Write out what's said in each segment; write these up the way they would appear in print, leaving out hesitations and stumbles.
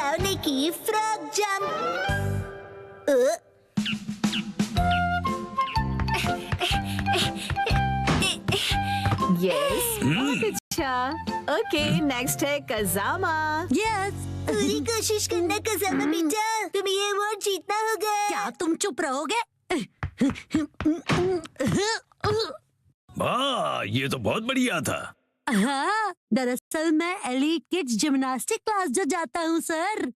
मसाओ ने की frog jump. Yes, बहुत अच्छा। ओके, नेक्स्ट है कजामा। यस, पूरी कोशिश करना कजामा बेटा, तुम्हें ये अवार्ड जीतना होगा। क्या तुम चुप रहोगे? वाह, ये तो बहुत बढ़िया था। हाँ, दरअसल मैं एलीट किड्स जिम्नास्टिक क्लास जो जाता हूँ सर।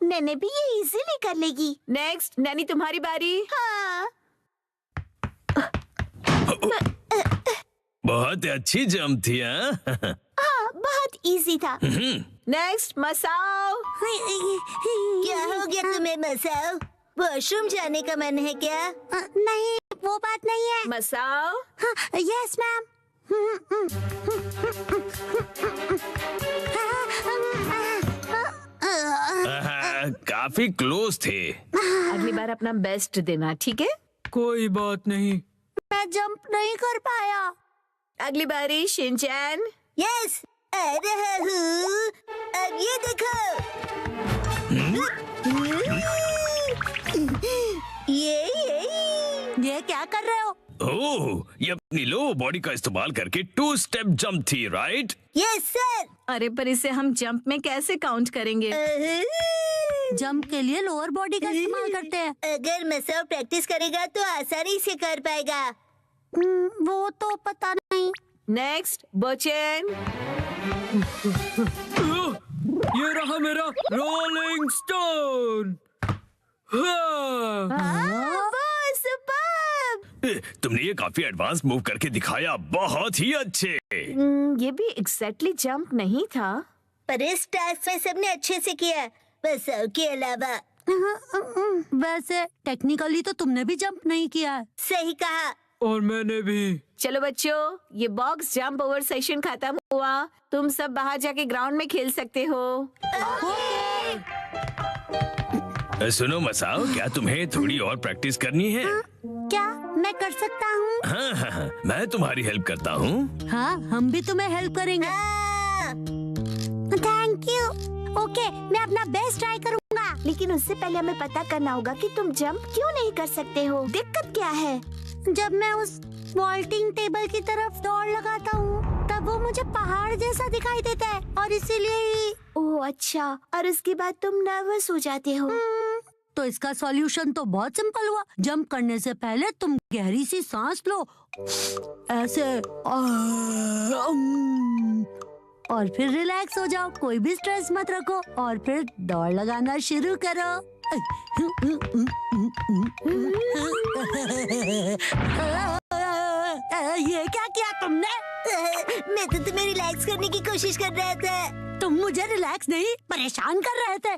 नैने भी ये इजीली कर लेगी। नेक्स्ट, नैनी तुम्हारी बारी। हाँ। बहुत अच्छी जंप थी। हाँ? हाँ, बहुत इजी था। नेक्स्ट, मसाओ। क्या हो गया तुम्हें मसाओ? वॉशरूम जाने का मन है क्या? नहीं, वो बात नहीं है। मसाओ। Yes ma'am. काफी क्लोज थे। अगली बार अपना बेस्ट देना, ठीक है? कोई बात नहीं। मैं जंप नहीं कर पाया। अगली बारी शिनचैन। यस, आ रहा हूँ। अब ये देखो। ये क्या कर रहे हो? ओह, ये अपनी लो बॉडी का इस्तेमाल करके 2 स्टेप जंप थी, राइट? Yes sir. अरे पर इसे हम जंप में कैसे काउंट करेंगे? जंप के लिए लोअर बॉडी का इस्तेमाल करते हैं। अगर मसाओ प्रैक्टिस करेगा तो आसानी से कर पाएगा। वो तो पता नहीं। नेक्स्ट, बोचेन। ये रहा मेरा रोलिंग स्टोन। तुमने ये काफी एडवांस मूव करके दिखाया, बहुत ही अच्छे। ये भी एग्जैक्टली जंप नहीं था। पर इस टास्क में सबने अच्छे से किया, मसाओ के अलावा। वैसे टेक्निकली तो तुमने भी जंप नहीं किया। सही कहा। और मैंने भी। चलो बच्चों, ये बॉक्स जंप ओवर सेशन खत्म हुआ। तुम सब बाहर जाके ग्राउंड में खेल सकते हो। सुनो मसाओ, क्या तुम्हें थोड़ी और प्रैक्टिस करनी है? क्या मैं कर सकता हूँ? हाँ, मैं तुम्हारी हेल्प करता हूँ। हाँ, हम भी तुम्हें हेल्प करेंगे। Thank you. ओके, मैं अपना बेस्ट ट्राई करूँगा। लेकिन उससे पहले हमें पता करना होगा कि तुम जंप क्यों नहीं कर सकते हो। दिक्कत क्या है? जब मैं उस वॉल्टिंग टेबल की तरफ दौड़ लगाता हूँ, तब वो मुझे पहाड़ जैसा दिखाई देता है और इसीलिए ही। ओह अच्छा, और उसके बाद तुम नर्वस हो जाते हो। तो इसका सॉल्यूशन तो बहुत सिंपल हुआ। जंप करने से पहले तुम गहरी सी सांस लो, ऐसे, और फिर रिलैक्स हो जाओ। कोई भी स्ट्रेस मत रखो और फिर दौड़ लगाना शुरू करो। ये क्या किया तुमने? मैं तो तुम्हें रिलैक्स करने की कोशिश कर रहा था। तुम मुझे रिलैक्स नहीं, परेशान कर रहे थे।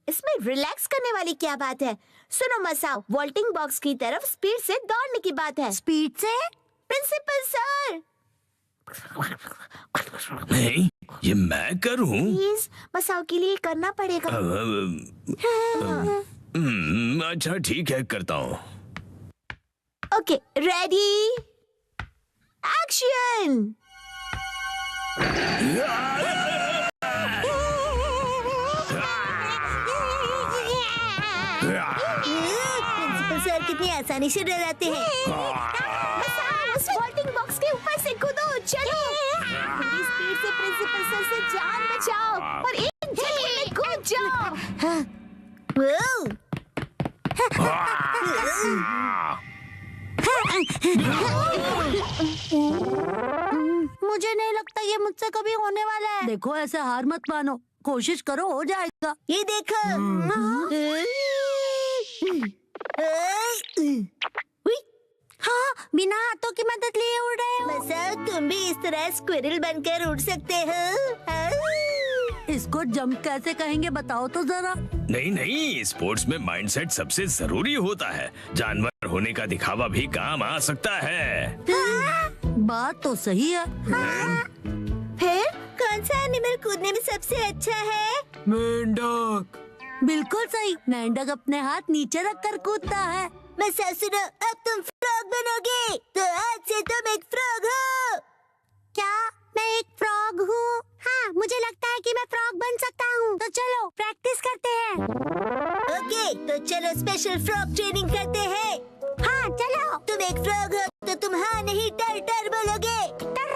इसमें रिलैक्स करने वाली क्या बात है? सुनो मसाओ, वॉल्टिंग बॉक्स की तरफ स्पीड से दौड़ने की बात है। स्पीड से? प्रिंसिपल सर, नहीं, ये मैं करूँ? प्लीज मसाओ के लिए करना पड़ेगा। अच्छा ठीक है, करता हूँ। Okay, ready, action. Principal sir कितनी आसानी से डराते हैं। मसाओ, उस वॉल्टिंग बॉक्स के ऊपर से कूदो, चलो। थोड़ी स्पीड से प्रिंसिपल सर से जान बचाओ और एक झटके में कूद जाओ। मुझे नहीं लगता ये मुझसे कभी होने वाला है। देखो, ऐसे हार मत मानो, कोशिश करो, हो जाएगा। ये देखो। हाँ, बिना हाथों की मदद लिए उड़ रहे हो। मसाओ, तुम भी इस तरह स्क्विरल बनकर उड़ सकते हो। इसको जंप कैसे कहेंगे, बताओ तो जरा। नहीं नहीं, स्पोर्ट्स में माइंडसेट सबसे जरूरी होता है। जानवर होने का दिखावा भी काम आ सकता है। बात तो सही है। फिर कौन सा एनिमल कूदने में सबसे अच्छा है? मेंढक। बिल्कुल सही, मेंढक अपने हाथ नीचे रखकर कूदता है। मसाओ सुनो, अब तुम फ्रॉग बनोगे, तो आज से तुम एक फ्रॉग हो। क्या मैं एक फ्रॉग हूँ? हाँ, मुझे लगता है कि मैं फ्रॉग बन सकता हूँ। तो चलो प्रैक्टिस करते हैं। ओके, तो चलो स्पेशल फ्रॉग ट्रेनिंग करते हैं। हाँ चलो। तुम एक फ्रॉग हो तो तुम हाँ नहीं टर टर बोलोगे। टर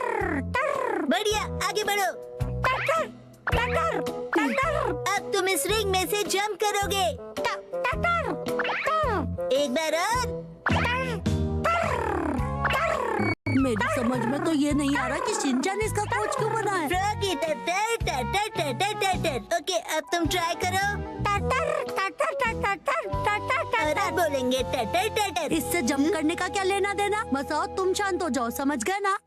टर बढ़िया, आगे बढ़ो। टर टर टर टर टर टर अब तुम इस रिंग में से जंप करोगे। टर टर टर एक बार और। मेरी समझ में तो ये नहीं आ रहा कि शिनचैन इसका कोच क्यों बना है। फ्रॉगी टर टर टर टर टर टर टर टर। ओके, अब तुम ट्राई करो। टर टर टर टर टर टर टर टर टर और अब बोलेंगे टर टर टर टर। इससे जंप करने का क्या लेना देना। मसाओ तुम शांत हो जाओ, समझ गए ना।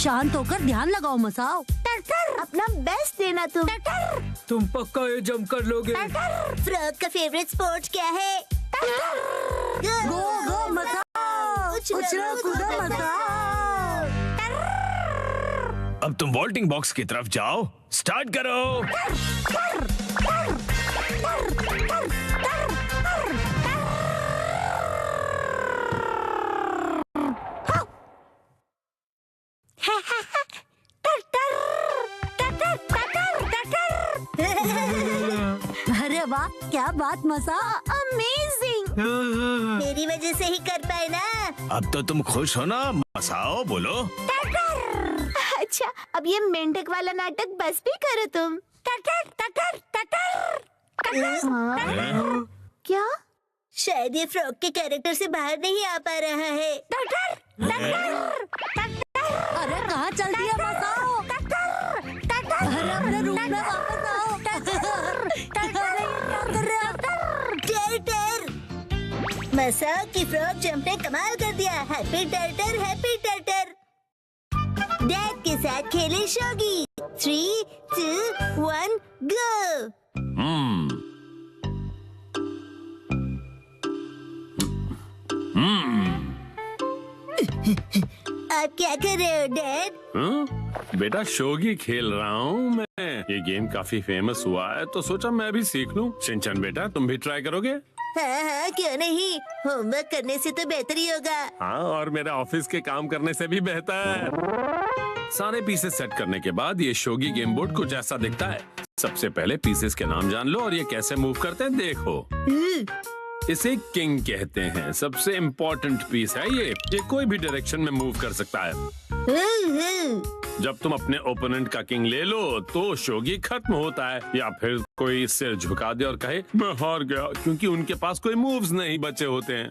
शांत होकर ध्यान लगाओ मसाओ। टर टर अपना बेस्ट देना तुम। टर टर तुम पक्का ये जंप कर लोगे? फ्रॉग का फेवरेट स्पोर्ट्स क्या है? गो गो मसाओ, उछलो कूदो मसाओ। अब तुम वॉल्टिंग बॉक्स की तरफ जाओ, स्टार्ट करो। अरे वाह, क्या बात मसाओ, अमेजिंग। मेरी वजह से ही कर पाए ना। अब तो तुम खुश हो ना मसाओ, बोलो। अच्छा, अब ये मेंढक वाला नाटक बस भी करो तुम। क्या? शायद ये फ्रॉग के कैरेक्टर से बाहर नहीं आ पा रहा है। अरे कहाँ चल रही है मसाओ? अरे अपने रूम में वापस आओ। टर टर। मसाओ की फ्रॉग जंप ने कमाल कर दिया। हैप्पी टर्टर, हैप्पी टर्टर। डैड के साथ खेले शोगी। 3, 2, 1 गो। आप क्या कर रहे हो डैड? बेटा शोगी खेल रहा हूँ मैं। ये गेम काफी फेमस हुआ है तो सोचा मैं भी सीख लूं। शिनचैन बेटा तुम भी ट्राई करोगे? हाँ हाँ, क्यों नहीं। होमवर्क करने से तो बेहतर ही होगा। हाँ, और मेरे ऑफिस के काम करने से भी बेहतर। सारे पीसेस सेट करने के बाद ये शोगी गेम बोर्ड कुछ ऐसा दिखता है। सबसे पहले पीसेस के नाम जान लो और ये कैसे मूव करते हैं देखो। इसे किंग कहते हैं। सबसे इम्पोर्टेंट पीस है ये कोई भी डायरेक्शन में मूव कर सकता है। जब तुम अपने ओपोनेंट का किंग ले लो तो शोगी खत्म होता है, या फिर कोई सिर झुका दे और कहे मैं हार गया, क्योंकि उनके पास कोई मूव्स नहीं बचे होते हैं।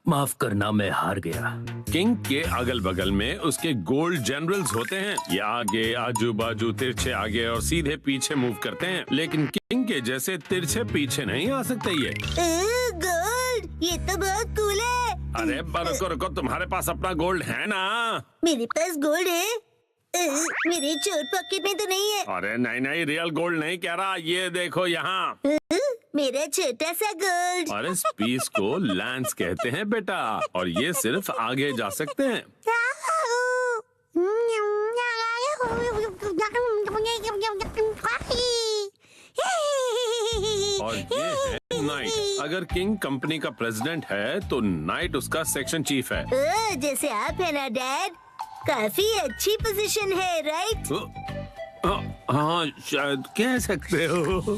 माफ करना, मैं हार गया। किंग के अगल बगल में उसके गोल्ड जनरल्स होते हैं। ये आगे, आजू बाजू, तिरछे आगे और सीधे पीछे मूव करते हैं, लेकिन किंग के जैसे तिरछे पीछे नहीं आ सकते ये। गोल्ड, ये तो बहुत कूल है। अरे रुको रुको, तुम्हारे पास अपना गोल्ड है ना? मेरे पास गोल्ड है। मेरे चोर पॉकेट में तो नहीं है। अरे नहीं नहीं, रियल गोल्ड नहीं कह रहा, ये देखो यहाँ। मेरा छोटा सा गोल्ड। और इस पीस को लैंस कहते हैं बेटा, और ये सिर्फ आगे जा सकते हैं। और ये है नाइट। अगर किंग कंपनी का प्रेसिडेंट है तो नाइट उसका सेक्शन चीफ है। जैसे आप है ना डैड। काफी अच्छी पोजीशन है, राइट? हाँ शायद कह सकते हो।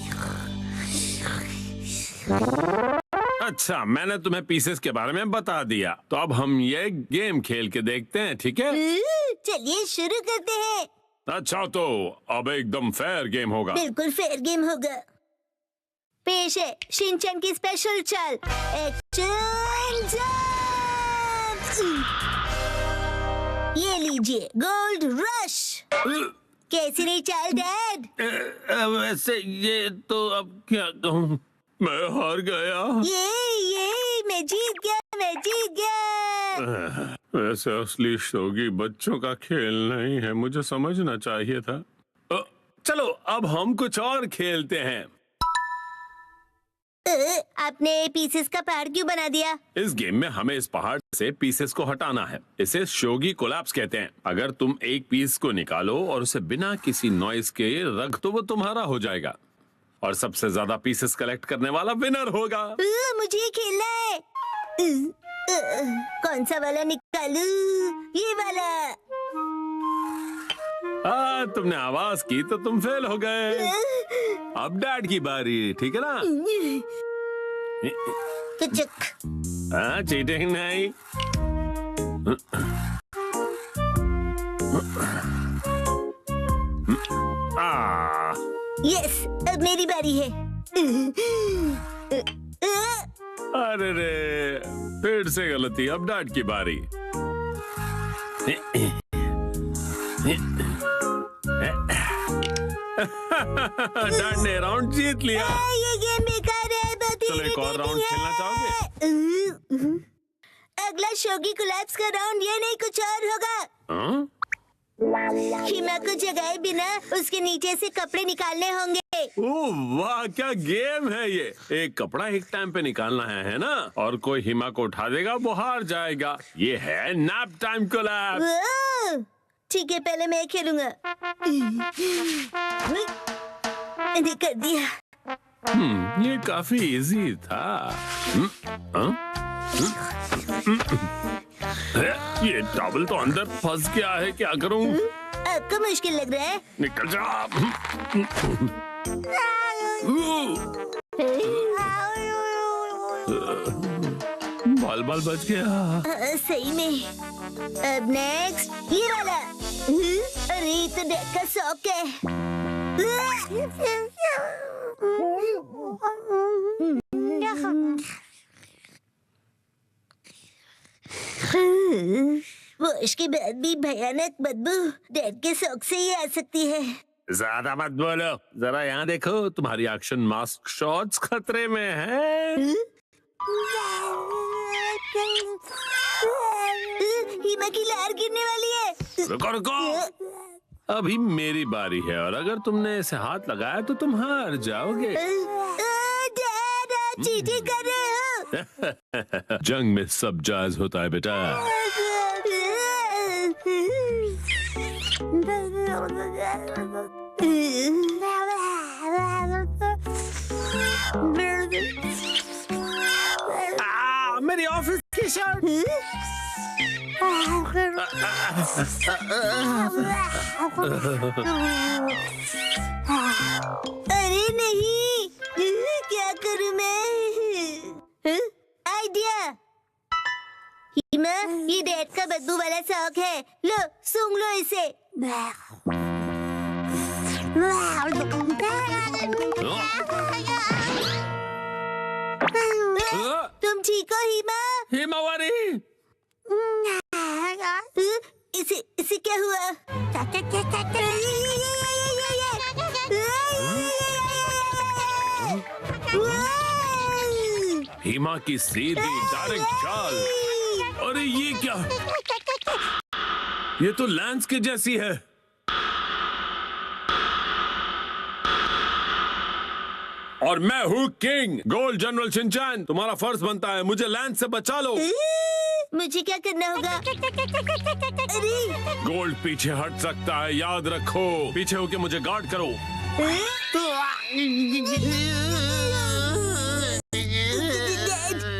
अच्छा, मैंने तुम्हें पीसेस के बारे में बता दिया, तो अब हम ये गेम खेल के देखते हैं, ठीक है? चलिए शुरू करते हैं। अच्छा, तो अब एकदम फेयर गेम होगा। बिल्कुल फेयर गेम होगा। पेश है शिनचैन की स्पेशल चाल, एक्शन जंप। ये लीजिए गोल्ड रश। कैसी रही चाल डैड? वैसे ये तो अब क्या कहूँ, मैं हार गया। ये मैं जीत गया। वैसे असली शोगी बच्चों का खेल नहीं है, मुझे समझना चाहिए था। चलो अब हम कुछ और खेलते हैं। आपने पीसेस का पहाड़ क्यों बना दिया? इस गेम में हमें इस पहाड़ से पीसेस को हटाना है। इसे शोगी कोलैप्स कहते हैं। अगर तुम एक पीस को निकालो और उसे बिना किसी नॉइस के रख दो, वो तुम्हारा हो जाएगा, और सबसे ज्यादा पीसेस कलेक्ट करने वाला विनर होगा। मुझे खेलना है। कौन सा वाला निकालूं? ये वाला। तुमने आवाज की तो तुम फेल हो गए। अब डैड की बारी, ठीक है ना? कुचक। हाँ, चीटिंग नहीं। यस, अब मेरी बारी है। अरे रे, फिर से गलती। अब डैड की बारी। डैड ने राउंड जीत लिया। ये गेम बेकार है, बहुत चलो एक और राउंड खेलना चाहोगे? अगला शोगी कोलैप्स का राउंड ये नहीं कुछ और होगा। हाँ? हिमा को जगाए बिना उसके नीचे से कपड़े निकालने होंगे। ओह वाह, क्या गेम है ये। एक कपड़ा एक टाइम पे निकालना है ना? और कोई हिमा को उठा देगा वो हार जाएगा। ये है नैप टाइम कोलैप्स। ओह, ठीक है, पहले मैं खेलूंगा। मैंने कर दिया। ये काफी इजी था। ये टॉवल तो अंदर फंस गया है, क्या करूं? आपको मुश्किल लग रहा है? निकल जा। बाल बाल बच गया। सही में। अब नेक्स्ट ये वाला। अरे ये तो डेड का शौक है। वॉश के बाद भी भयानक बदबू डेड के शौक से ही आ सकती है। ज्यादा मत बोलो, जरा यहाँ देखो, तुम्हारी एक्शन मास्क शॉट्स खतरे में है। हिमा की लहर गिरने वाली है। रुको रुको, अभी मेरी बारी है और अगर तुमने इसे हाथ लगाया तो तुम हार जाओगे। डैड, आप चीटिंग कर रहे हो। जंग में सब जायज होता है बेटा। मेरी ऑफिस की शर्ट। अरे नहीं, क्या करूं मैं? आइडिया। हिमा, ये डैड का बदबू वाला शौक है। लो, सूंघ लो इसे। तुम ठीक हो हिमा? हिमावरी, इसे क्या हुआ? हिमा की सीधी डायरेक्ट चाल। अरे ये क्या? ये तो लैंस के जैसी है। और मैं हूँ किंग गोल्ड जनरल शिनचैन। तुम्हारा फर्ज बनता है मुझे लैंस से बचा लो। मुझे क्या करना होगा? अरे गोल्ड पीछे हट सकता है, याद रखो। पीछे होके मुझे गार्ड करो।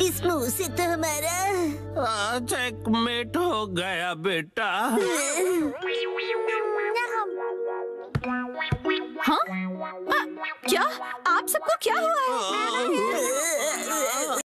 इस मुंह से तो हमारा चेकमेट हो गया बेटा। हाँ? क्या आप सबको क्या हुआ है?